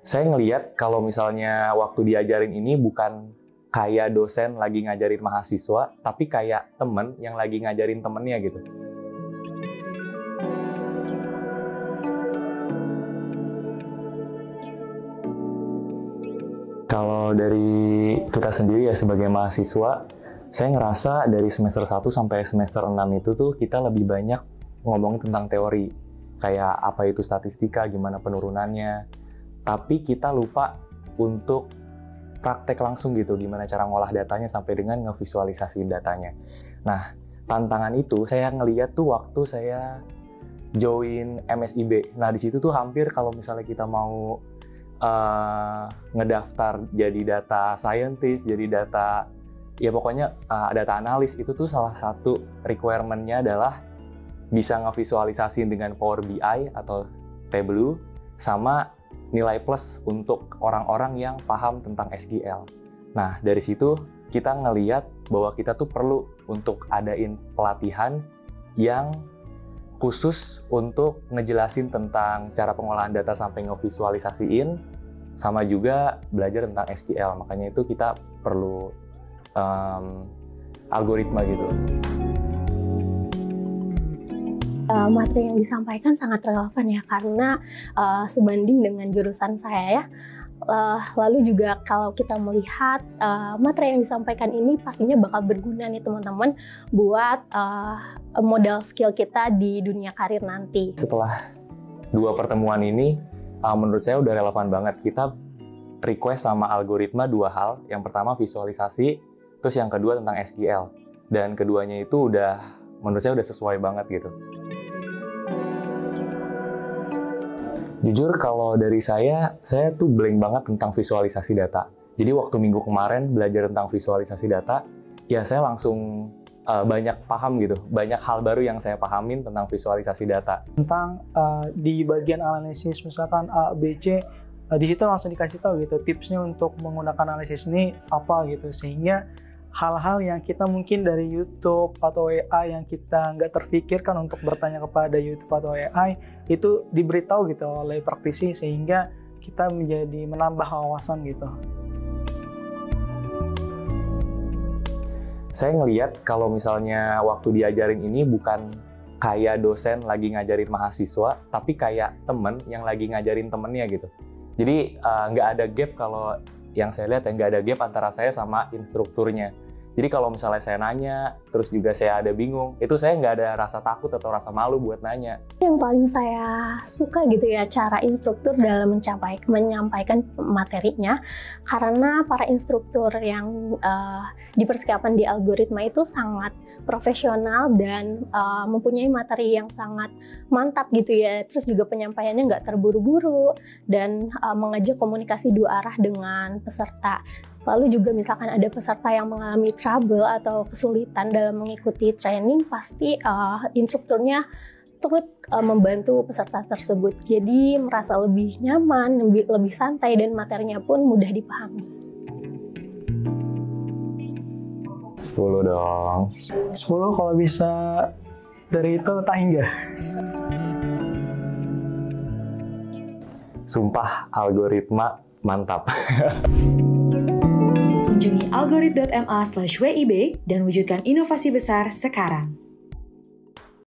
Saya ngelihat kalau misalnya waktu diajarin ini bukan kayak dosen lagi ngajarin mahasiswa, tapi kayak temen yang lagi ngajarin temennya gitu. Kalau dari kita sendiri ya sebagai mahasiswa, saya ngerasa dari semester 1 sampai semester 6 itu tuh kita lebih banyak ngomongin tentang teori. Kayak apa itu statistika, gimana penurunannya. Tapi kita lupa untuk praktek langsung gitu, gimana cara ngolah datanya sampai dengan ngevisualisasi datanya. Nah, tantangan itu saya ngeliat tuh waktu saya join MSIB. Nah, di situ tuh hampir kalau misalnya kita mau ngedaftar jadi data scientist, jadi data, ya pokoknya data analis, itu tuh salah satu requirement-nya adalah bisa ngevisualisasi dengan Power BI atau Tableau, sama nilai plus untuk orang-orang yang paham tentang SQL. Nah, dari situ kita ngeliat bahwa kita tuh perlu untuk adain pelatihan yang khusus untuk ngejelasin tentang cara pengolahan data sampai ngevisualisasiin, sama juga belajar tentang SQL. Makanya itu kita perlu algoritma gitu. Materi yang disampaikan sangat relevan ya, karena sebanding dengan jurusan saya ya. Lalu juga kalau kita melihat materi yang disampaikan ini pastinya bakal berguna nih teman-teman buat modal skill kita di dunia karir nanti. Setelah 2 pertemuan ini, menurut saya udah relevan banget. Kita request sama algoritma 2 hal. Yang pertama visualisasi, terus yang kedua tentang SQL. Dan keduanya itu menurut saya udah sesuai banget gitu. Jujur kalau dari saya tuh blank banget tentang visualisasi data. Jadi waktu minggu kemarin belajar tentang visualisasi data, ya saya langsung banyak paham gitu. Banyak hal baru yang saya pahamin tentang visualisasi data. Tentang di bagian analisis misalkan A, B, C, di situ langsung dikasih tahu gitu tipsnya untuk menggunakan analisis ini apa gitu, sehingga hal-hal yang kita mungkin dari YouTube atau AI yang kita nggak terfikirkan untuk bertanya kepada YouTube atau AI itu diberitahu gitu oleh praktisi, sehingga kita menambah wawasan gitu. Saya ngelihat kalau misalnya waktu diajarin ini bukan kayak dosen lagi ngajarin mahasiswa, tapi kayak temen yang lagi ngajarin temennya gitu. Jadi nggak ada gap, kalau yang saya lihat nggak ada gap antara saya sama instrukturnya. Jadi kalau misalnya saya nanya, terus juga saya ada bingung, itu saya nggak ada rasa takut atau rasa malu buat nanya. Yang paling saya suka gitu ya, cara instruktur dalam menyampaikan materinya, karena para instruktur yang dipersiapkan di algoritma itu sangat profesional dan mempunyai materi yang sangat mantap gitu ya. Terus juga penyampaiannya nggak terburu-buru dan mengajak komunikasi 2 arah dengan peserta. Lalu juga misalkan ada peserta yang mengalami trouble atau kesulitan dalam mengikuti training, pasti instrukturnya turut membantu peserta tersebut. Jadi merasa lebih nyaman, lebih santai, dan materinya pun mudah dipahami. 10 dong. 10 kalau bisa, dari itu tak hingga. Sumpah, algoritma mantap. Kunjungi algorit.ma/wib dan wujudkan inovasi besar sekarang.